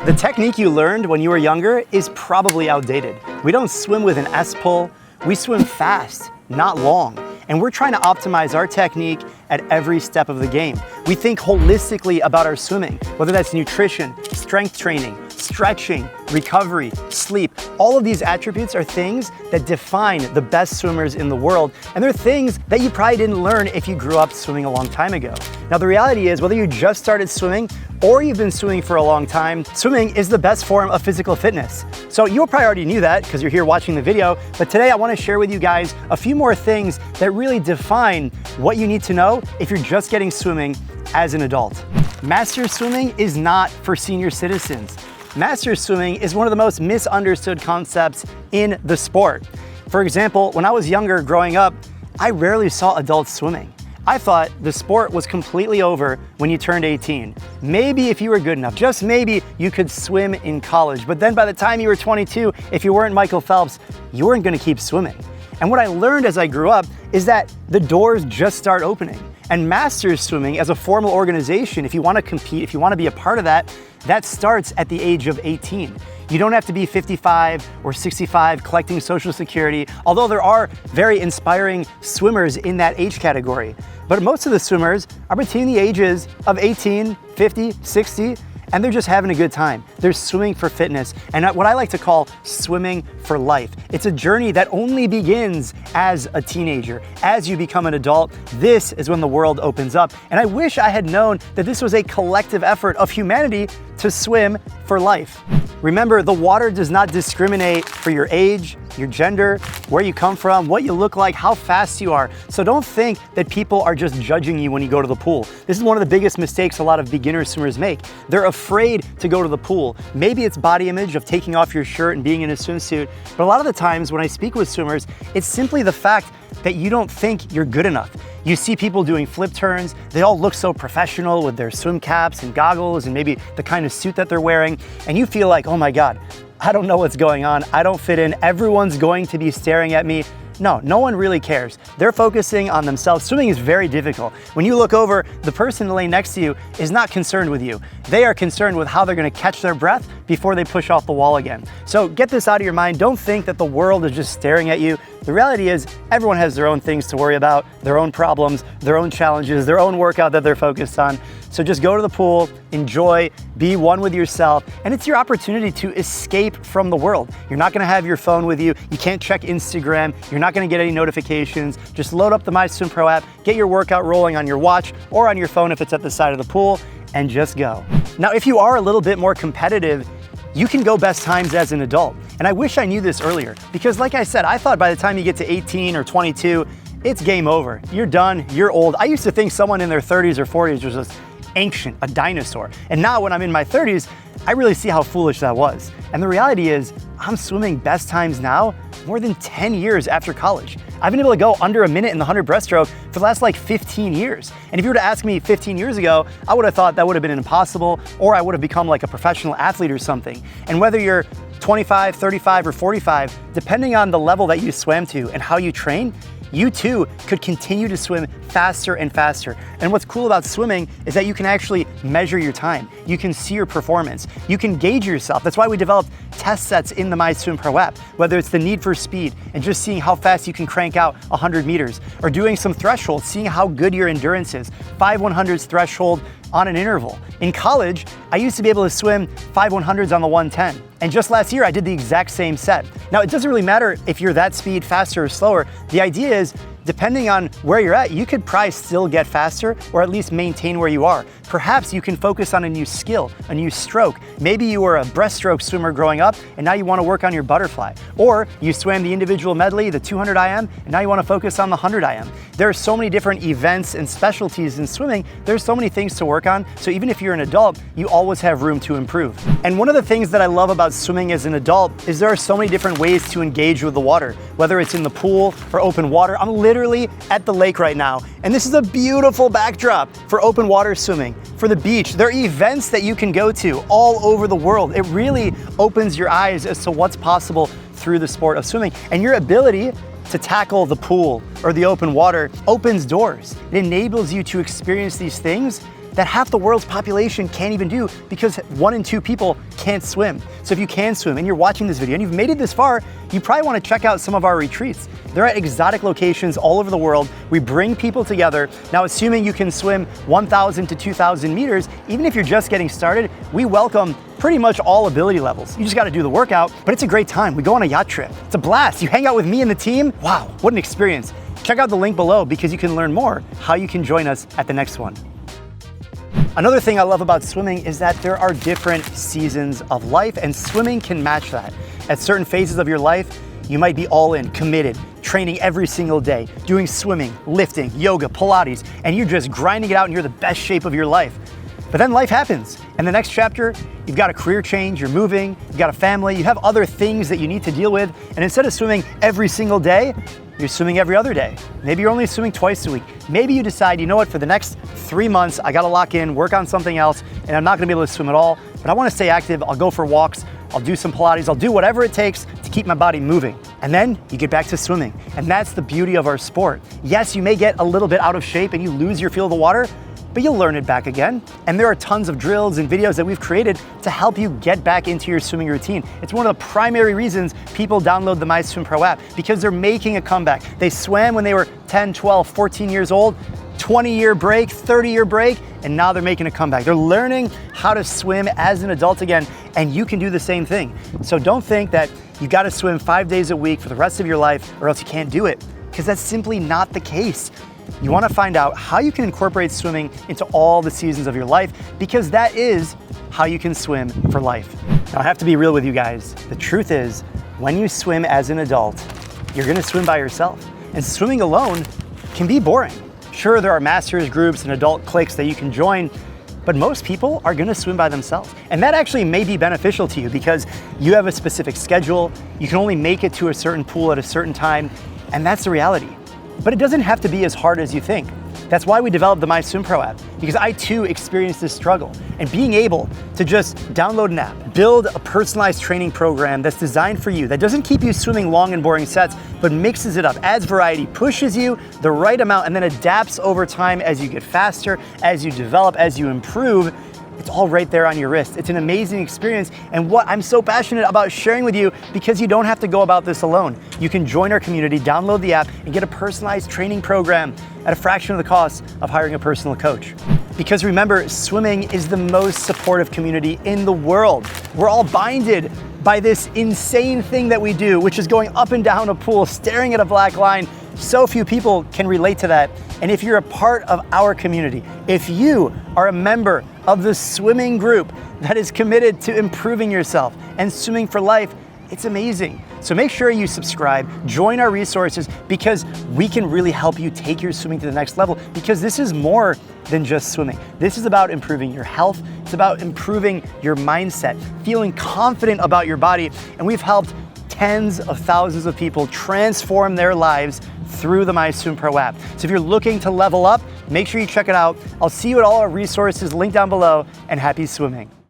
The technique you learned when you were younger is probably outdated. We don't swim with an S-pull, we swim fast, not long. And we're trying to optimize our technique at every step of the game. We think holistically about our swimming, whether that's nutrition, strength training, stretching, recovery, sleep. All of these attributes are things that define the best swimmers in the world, and they're things that you probably didn't learn if you grew up swimming a long time ago. Now, the reality is, whether you just started swimming or you've been swimming for a long time, swimming is the best form of physical fitness. So you probably already knew that because you're here watching the video, but today I want to share with you guys a few more things that really define what you need to know if you're just getting swimming as an adult. Master swimming is not for senior citizens. Master swimming is one of the most misunderstood concepts in the sport. For example, when I was younger growing up, I rarely saw adults swimming. I thought the sport was completely over when you turned 18. Maybe if you were good enough, just maybe you could swim in college. But then by the time you were 22, if you weren't Michael Phelps, you weren't gonna keep swimming. And what I learned as I grew up is that the doors just start opening. And Masters Swimming as a formal organization, if you wanna compete, if you wanna be a part of that, that starts at the age of 18. You don't have to be 55 or 65 collecting Social Security, although there are very inspiring swimmers in that age category. But most of the swimmers are between the ages of 18, 50, 60, and they're just having a good time. They're swimming for fitness and what I like to call swimming for life. It's a journey that only begins as a teenager. As you become an adult, this is when the world opens up. And I wish I had known that this was a collective effort of humanity to swim for life. Remember, the water does not discriminate for your age, your gender, where you come from, what you look like, how fast you are. So don't think that people are just judging you when you go to the pool. This is one of the biggest mistakes a lot of beginner swimmers make. They're afraid to go to the pool. Maybe it's body image of taking off your shirt and being in a swimsuit, but a lot of the times when I speak with swimmers, it's simply the fact that you don't think you're good enough. You see people doing flip turns, they all look so professional with their swim caps and goggles and maybe the kind of suit that they're wearing, and you feel like, oh my God, I don't know what's going on, I don't fit in, everyone's going to be staring at me. No, no one really cares. They're focusing on themselves. Swimming is very difficult. When you look over, the person laying next to you is not concerned with you. They are concerned with how they're gonna catch their breath before they push off the wall again. So get this out of your mind. Don't think that the world is just staring at you. The reality is everyone has their own things to worry about, their own problems, their own challenges, their own workout that they're focused on. So just go to the pool, enjoy, be one with yourself, and it's your opportunity to escape from the world. You're not gonna have your phone with you, you can't check Instagram, you're not gonna get any notifications. Just load up the MySwimPro app, get your workout rolling on your watch or on your phone if it's at the side of the pool, and just go. Now, if you are a little bit more competitive, you can go best times as an adult. And I wish I knew this earlier, because like I said, I thought by the time you get to 18 or 22, it's game over. You're done, you're old. I used to think someone in their 30s or 40s was just ancient, a dinosaur. And now when I'm in my 30s, I really see how foolish that was. And the reality is, I'm swimming best times now more than 10 years after college. I've been able to go under a minute in the 100 breaststroke for the last like 15 years. And if you were to ask me 15 years ago, I would have thought that would have been impossible, or I would have become like a professional athlete or something. And whether you're 25, 35, or 45, depending on the level that you swam to and how you train, you too could continue to swim faster and faster. And what's cool about swimming is that you can actually measure your time. You can see your performance. You can gauge yourself. That's why we developed test sets in the MySwimPro app, whether it's the need for speed and just seeing how fast you can crank out 100 meters, or doing some thresholds, seeing how good your endurance is, 5 100s threshold on an interval. In college, I used to be able to swim 5 100s on the 110. And just last year, I did the exact same set. Now, it doesn't really matter if you're that speed, faster or slower. The idea is, depending on where you're at, you could probably still get faster or at least maintain where you are. Perhaps you can focus on a new skill, a new stroke. Maybe you were a breaststroke swimmer growing up and now you want to work on your butterfly. Or you swam the individual medley, the 200 IM, and now you want to focus on the 100 IM. There are so many different events and specialties in swimming. There's so many things to work on. So even if you're an adult, you always have room to improve. And one of the things that I love about swimming as an adult is there are so many different ways to engage with the water, whether it's in the pool or open water. I'm literally at the lake right now, and this is a beautiful backdrop for open water swimming. For the beach, there are events that you can go to all over the world. It really opens your eyes as to what's possible through the sport of swimming, and your ability to tackle the pool or the open water opens doors. It enables you to experience these things that half the world's population can't even do because 1 in 2 people can't swim. So if you can swim and you're watching this video and you've made it this far, you probably want to check out some of our retreats. They're at exotic locations all over the world. We bring people together. Now, assuming you can swim 1,000 to 2,000 meters, even if you're just getting started, we welcome pretty much all ability levels. You just got to do the workout, but it's a great time. We go on a yacht trip. It's a blast. You hang out with me and the team. Wow, what an experience. Check out the link below because you can learn more how you can join us at the next one. Another thing I love about swimming is that there are different seasons of life, and swimming can match that. At certain phases of your life, you might be all in, committed, training every single day, doing swimming, lifting, yoga, Pilates, and you're just grinding it out and you're the best shape of your life. But then life happens. And the next chapter, you've got a career change, you're moving, you've got a family, you have other things that you need to deal with. And instead of swimming every single day, you're swimming every other day. Maybe you're only swimming twice a week. Maybe you decide, you know what, for the next 3 months, I gotta lock in, work on something else, and I'm not gonna be able to swim at all, but I wanna stay active. I'll go for walks, I'll do some Pilates, I'll do whatever it takes to keep my body moving. And then you get back to swimming. And that's the beauty of our sport. Yes, you may get a little bit out of shape and you lose your feel of the water, but you'll learn it back again. And there are tons of drills and videos that we've created to help you get back into your swimming routine. It's one of the primary reasons people download the MySwimPro app, because they're making a comeback. They swam when they were 10, 12, 14 years old, 20-year break, 30-year break, and now they're making a comeback. They're learning how to swim as an adult again, and you can do the same thing. So don't think that you gotta swim 5 days a week for the rest of your life or else you can't do it, because that's simply not the case. You want to find out how you can incorporate swimming into all the seasons of your life, because that is how you can swim for life. Now, I have to be real with you guys. The truth is, when you swim as an adult, you're going to swim by yourself. And swimming alone can be boring. Sure, there are masters groups and adult cliques that you can join, but most people are going to swim by themselves. And that actually may be beneficial to you because you have a specific schedule. You can only make it to a certain pool at a certain time, and that's the reality. But it doesn't have to be as hard as you think. That's why we developed the MySwimPro app, because I too experienced this struggle. And being able to just download an app, build a personalized training program that's designed for you, that doesn't keep you swimming long and boring sets, but mixes it up, adds variety, pushes you the right amount, and then adapts over time as you get faster, as you develop, as you improve. It's all right there on your wrist. It's an amazing experience, and what I'm so passionate about sharing with you, because you don't have to go about this alone. You can join our community, download the app, and get a personalized training program at a fraction of the cost of hiring a personal coach. Because remember, swimming is the most supportive community in the world. We're all binded by this insane thing that we do, which is going up and down a pool, staring at a black line. So few people can relate to that. And if you're a part of our community, if you are a member of the swimming group that is committed to improving yourself and swimming for life, it's amazing. So make sure you subscribe, join our resources, because we can really help you take your swimming to the next level, because this is more than just swimming. This is about improving your health. It's about improving your mindset, feeling confident about your body. And we've helped tens of thousands of people transform their lives through the MySwimPro app. So if you're looking to level up, make sure you check it out. I'll see you at all our resources linked down below, and happy swimming.